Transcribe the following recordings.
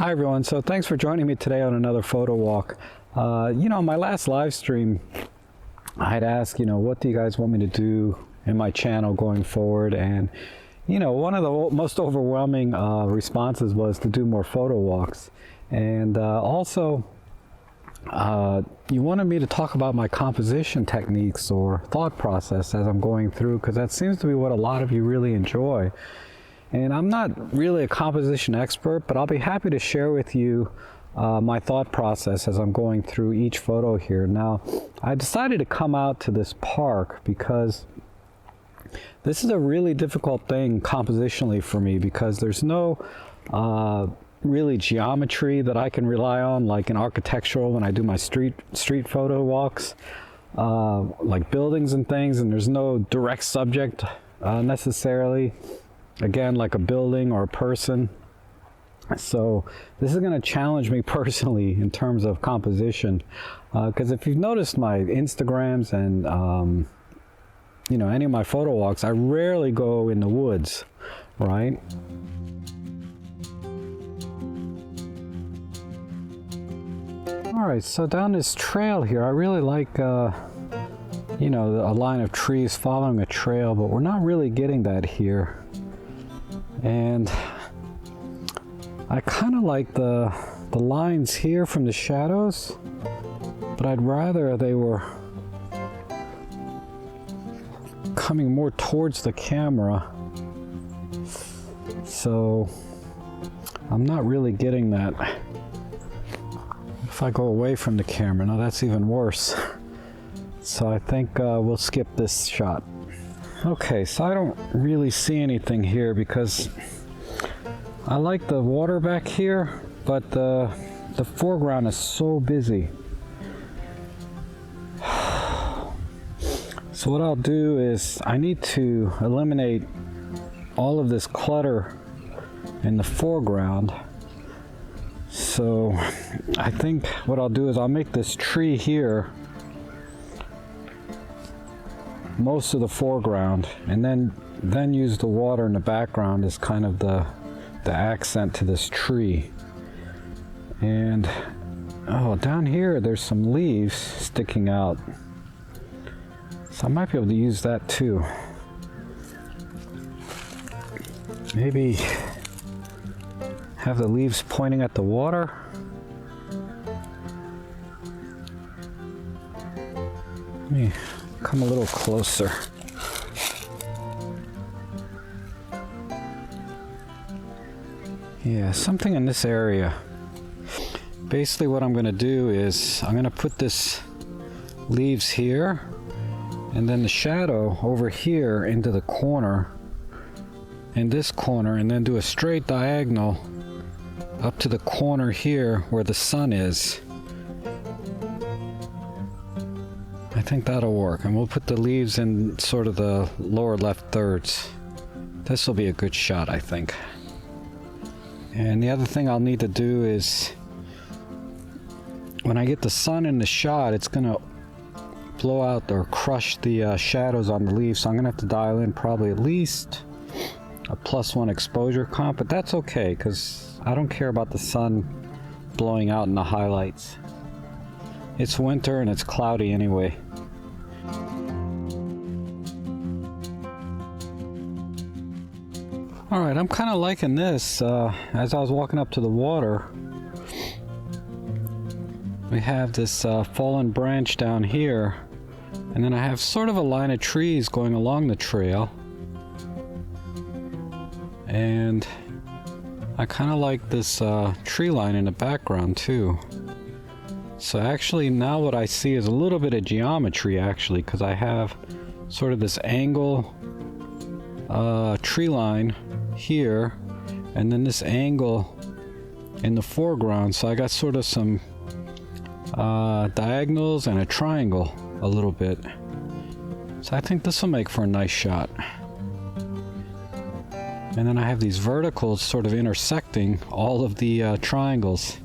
Hi everyone, so thanks for joining me today on another photo walk. My last live stream, I had asked, what do you guys want me to do in my channel going forward? And, one of the most overwhelming responses was to do more photo walks. And also, you wanted me to talk about my composition techniques or thought process as I'm going through, because that seems to be what a lot of you really enjoy. And I'm not really a composition expert, but I'll be happy to share with you my thought process as I'm going through each photo here. Now, I decided to come out to this park because this is a really difficult thing compositionally for me, because there's no really geometry that I can rely on, like in architectural when I do my street photo walks, like buildings and things, and there's no direct subject necessarily. Again, like a building or a person. So this is going to challenge me personally in terms of composition, because if you've noticed my Instagrams and any of my photo walks, I rarely go in the woods, right? All right, so down this trail here, I really like a line of trees following a trail, but we're not really getting that here. And I kind of like the lines here from the shadows, but I'd rather they were coming more towards the camera. So I'm not really getting that. If I go away from the camera, now that's even worse. So I think we'll skip this shot. Okay, so I don't really see anything here because I like the water back here, but the foreground is so busy. So what I'll do is I need to eliminate all of this clutter in the foreground. So I think what I'll do is I'll make this tree here most of the foreground, and then use the water in the background as kind of the accent to this tree. And down here there's some leaves sticking out, so I might be able to use that too. Maybe have the leaves pointing at the water. Let me come a little closer. Yeah, something in this area. Basically what I'm going to do is I'm going to put this leaves here and then the shadow over here into the corner, in this corner, and then do a straight diagonal up to the corner here where the sun is. I think that'll work, and we'll put the leaves in sort of the lower left thirds. This will be a good shot, I think. And the other thing I'll need to do is, when I get the sun in the shot, it's gonna blow out or crush the shadows on the leaves, so I'm gonna have to dial in probably at least a +1 exposure comp, but that's okay, because I don't care about the sun blowing out in the highlights. It's winter and it's cloudy anyway. Alright, I'm kind of liking this. As I was walking up to the water, we have this fallen branch down here, and then I have sort of a line of trees going along the trail. And I kind of like this tree line in the background too. So actually now what I see is a little bit of geometry actually, because I have sort of this angle tree line here, and then this angle in the foreground. So I got sort of some diagonals and a triangle a little bit. So I think this will make for a nice shot. And then I have these verticals sort of intersecting all of the triangles.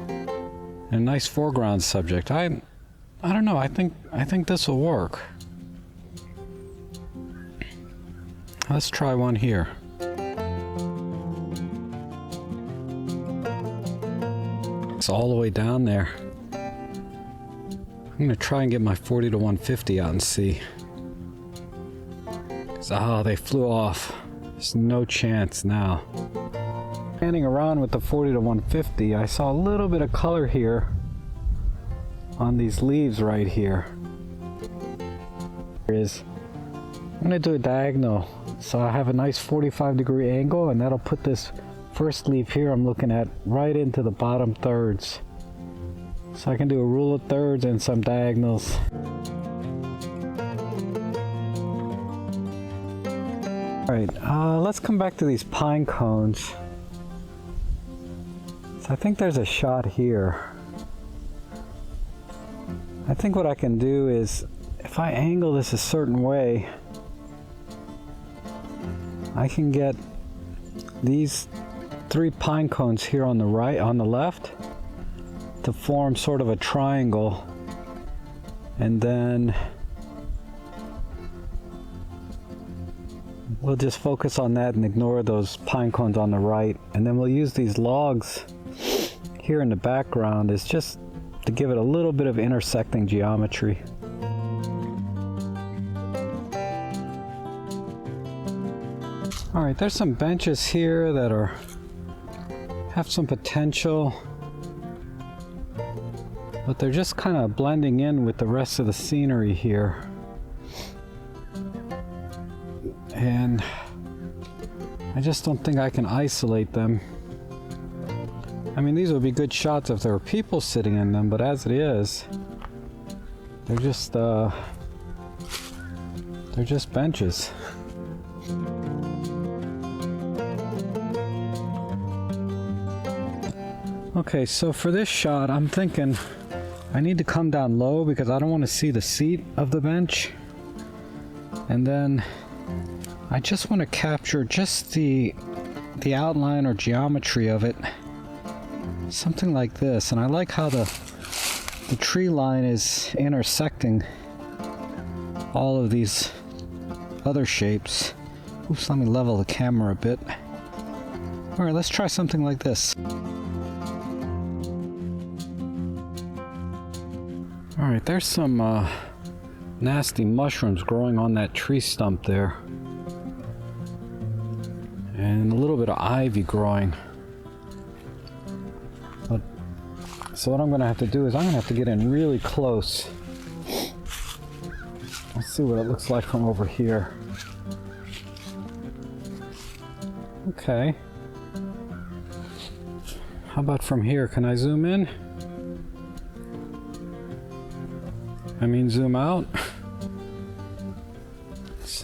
And a nice foreground subject. I don't know, I think this will work. Let's try one here. tracks all the way down there. I'm gonna try and get my 40 to 150 out and see. They flew off. There's no chance now. Standing around with the 40 to 150, I saw a little bit of color here on these leaves right here. I'm gonna do a diagonal, so I have a nice 45-degree angle, and that'll put this first leaf here I'm looking at right into the bottom thirds. So I can do a rule of thirds and some diagonals. Alright, let's come back to these pine cones. So I think there's a shot here. I think what I can do is, if I angle this a certain way, I can get these 3 pine cones here on the right, on the left, to form sort of a triangle, and then we'll just focus on that and ignore those pine cones on the right, and then we'll use these logs here in the background as just to give it a little bit of intersecting geometry. Alright, there's some benches here that have some potential, but they're just kind of blending in with the rest of the scenery here. And I just don't think I can isolate them. I mean, these would be good shots if there were people sitting in them, but as it is, they're just benches. Okay, so for this shot, I'm thinking I need to come down low because I don't want to see the seat of the bench. And then I just want to capture just the outline or geometry of it. Something like this. And I like how the tree line is intersecting all of these other shapes. Oops, let me level the camera a bit. Alright, let's try something like this. Alright, there's some nasty mushrooms growing on that tree stump there. And a little bit of ivy growing. So what I'm going to have to do is I'm going to have to get in really close. Let's see what it looks like from over here. Okay. How about from here? Can I zoom in? I mean, zoom out. Let's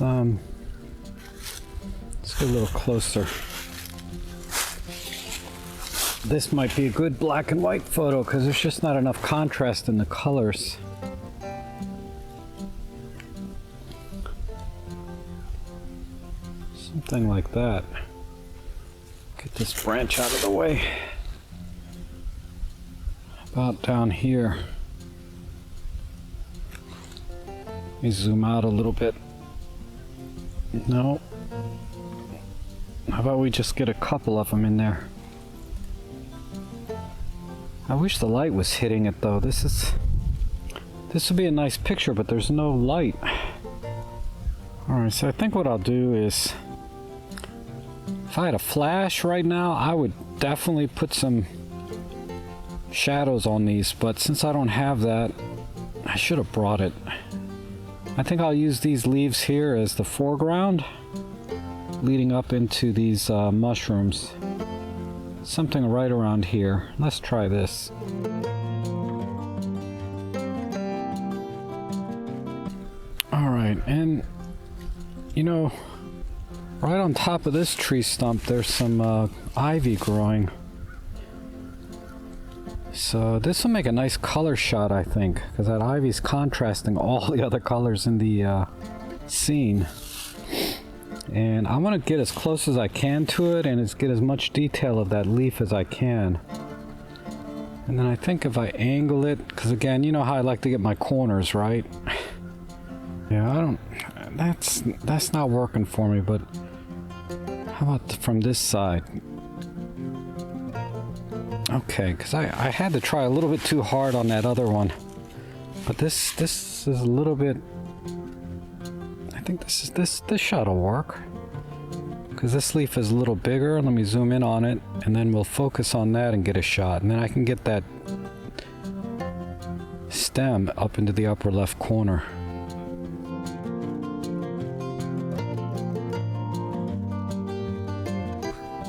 get a little closer. This might be a good black and white photo because there's just not enough contrast in the colors. Something like that. Get this branch out of the way. About down here. Let me zoom out a little bit. No. How about we just get a couple of them in there? I wish the light was hitting it though. This would be a nice picture, but there's no light. Alright, so I think what I'll do is, if I had a flash right now, I would definitely put some shadows on these, but since I don't have that, I should have brought it. I think I'll use these leaves here as the foreground, leading up into these mushrooms. Something right around here. Let's try this. Alright, and you know, right on top of this tree stump there's some ivy growing. So this will make a nice color shot, I think, because that ivy's contrasting all the other colors in the scene. And I want to get as close as I can to it and get as much detail of that leaf as I can. And then I think if I angle it, because again, you know how I like to get my corners, right? Yeah, that's not working for me, but how about from this side? Okay, because I had to try a little bit too hard on that other one. But this is a little bit... I think this shot will work. Because this leaf is a little bigger. Let me zoom in on it, and then we'll focus on that and get a shot. And then I can get that stem up into the upper left corner.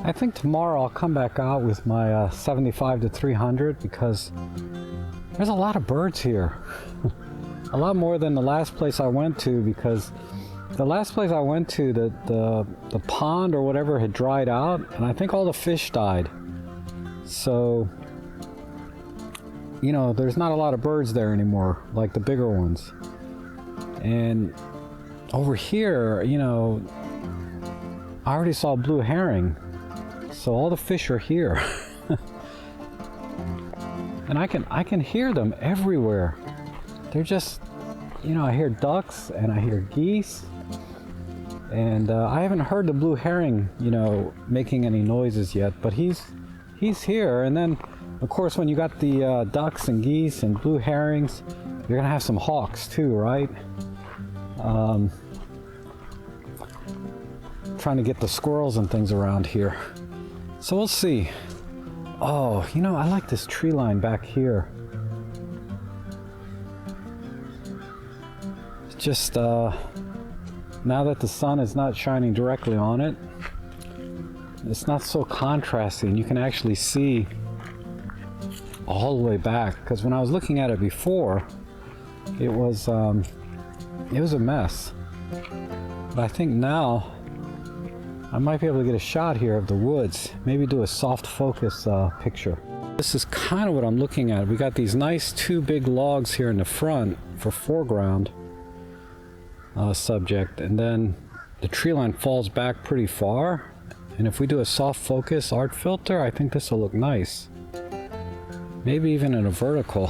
I think tomorrow I'll come back out with my 75 to 300 because there's a lot of birds here. A lot more than the last place I went to, because the last place I went to, the pond or whatever had dried out, and I think all the fish died. So, you know, there's not a lot of birds there anymore, like the bigger ones. And over here, you know, I already saw blue herring. So all the fish are here. And I can hear them everywhere. They're just, you know, I hear ducks and I hear geese. And I haven't heard the blue herring, you know, making any noises yet, but he's here. And then, of course, when you got the ducks and geese and blue herrings, you're gonna have some hawks too, right? Trying to get the squirrels and things around here. So we'll see. Oh, you know, I like this tree line back here. It's just, now that the sun is not shining directly on it, it's not so contrasty, and you can actually see all the way back. Because when I was looking at it before, it was a mess. But I think now I might be able to get a shot here of the woods. Maybe do a soft focus picture. This is kind of what I'm looking at. We got these nice two big logs here in the front for foreground subject, and then the tree line falls back pretty far. And if we do a soft focus art filter, I think this will look nice. Maybe even in a vertical.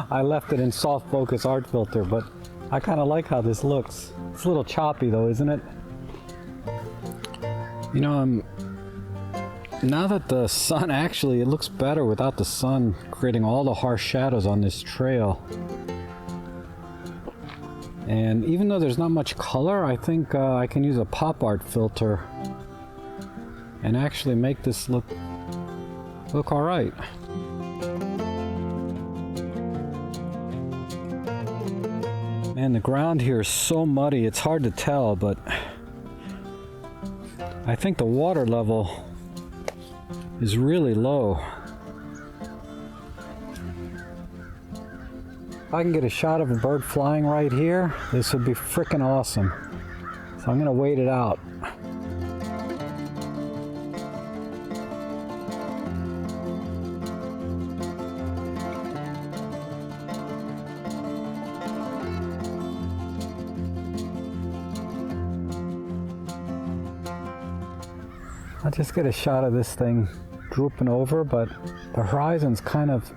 I left it in soft focus art filter, but I kind of like how this looks. It's a little choppy though, isn't it? You know, now that the sun, actually it looks better without the sun creating all the harsh shadows on this trail. And even though there's not much color, I think I can use a pop art filter and actually make this look all right. Man, the ground here is so muddy, it's hard to tell, but I think the water level is really low. If I can get a shot of a bird flying right here, this would be freaking awesome. So I'm gonna wait it out. I'll just get a shot of this thing drooping over, but the horizon's kind of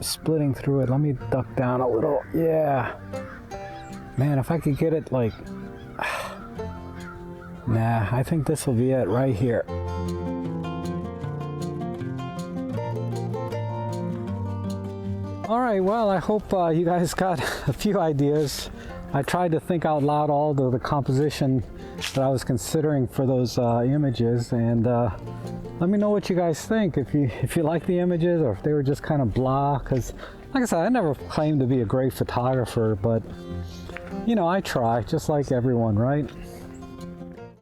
splitting through it. Let me duck down a little. Yeah. Man, if I could get it like... Nah, I think this will be it right here. All right, well, I hope you guys got a few ideas. I tried to think out loud all the composition that I was considering for those images, and let me know what you guys think, if you like the images or if they were just kind of blah. Because like I said, I never claimed to be a great photographer, but you know, I try just like everyone, right?